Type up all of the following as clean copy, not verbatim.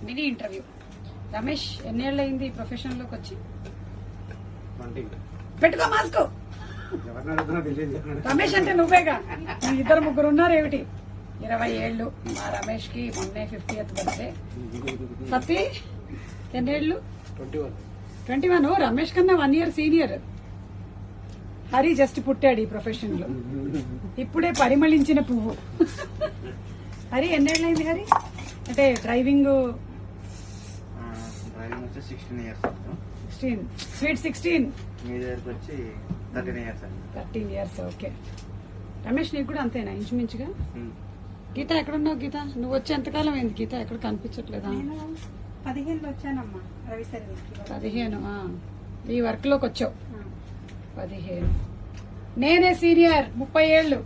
Mini interview. Ramesh ఎన్నేళ్ళు అయింది ఈ ప్రొఫెషన్ లోకి వచ్చి? పెట్టుకో మాస్క్. రమేష్ అంటే నువ్వేగా, ఇద్దరు ముగ్గురు ఉన్నారు ఏమిటి? 20 ఏళ్ళు. మా రమేష్ కి మొన్నే 50th బర్త్డే. సతీ ఎన్నేళ్ళు? 21. రమేష్ కన్నా 1 year సీనియర్. హరి జస్ట్ పుట్టాడు ఈ ప్రొఫెషన్ లో, ఇప్పుడే పరిమళించిన పువ్వు. హరి ఎన్నేళ్ళైంది హరి? అంటే డ్రైవింగ్ 16 years. 16, స్వీట్ 16. మీ దగ్గరకు వచ్చి 13 years అండి. 13 years. ఓకే. రమేష్ నీకు కూడా అంతేనా ఇంచుమించుగా? గీత ఎక్కడున్నావు గీత? నువ్వు వచ్చి ఎంతకాలం అయింది గీత? ఎక్కడ కనిపించట్లేదా? 15 వచ్చానమ్మా రవి సర్వీస్ కి. 15. ఈ వర్క్ లోకి వచ్చావు. 15. నేనే సీనియర్, 30 ఏళ్ళు.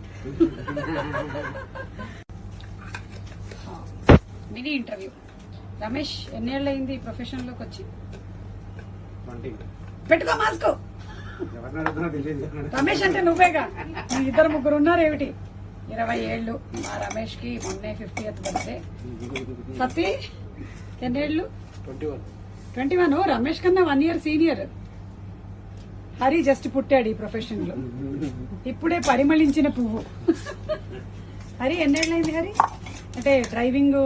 Mini interview. రమేష్ ఎన్నేళ్ళు అయింది ఈ ప్రొఫెషన్ లోకి వచ్చి? పెట్టుకో మాస్క్. రమేష్ అంటే నువ్వేగా, ఇద్దరు ముగ్గురు ఉన్నారు ఏమిటి? 20 ఏళ్ళు. మా రమేష్ కి మొన్నే 50th బర్త్డే. సతీ ఎన్నేళ్ళు? 21. రమేష్ కన్నా 1 year సీనియర్. హరి జస్ట్ పుట్టాడు ఈ ప్రొఫెషన్ లో, ఇప్పుడే పరిమళించిన పువ్వు. హరి ఎన్నేళ్ళైంది హరి? అంటే డ్రైవింగ్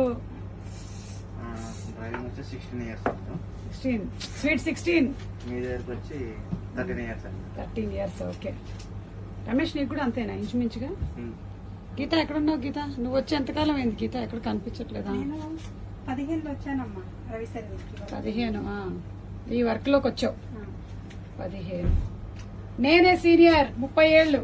16 years. 16, స్వీట్ 16. మీ దగ్గరకు వచ్చి 13 years అండి. 13 years. ఓకే. రమేష్ నీకు కూడా అంతేనా ఇంచుమించుగా? గీత ఎక్కడున్నావు గీత? నువ్వు వచ్చి ఎంతకాలం అయింది గీత? ఎక్కడ కనిపించట్లేదా? 15 వచ్చానమ్మా రవి సర్వీస్ కి. 15. ఈ వర్క్ లోకి వచ్చావు. 15. నేనే సీనియర్, 30 ఏళ్ళు.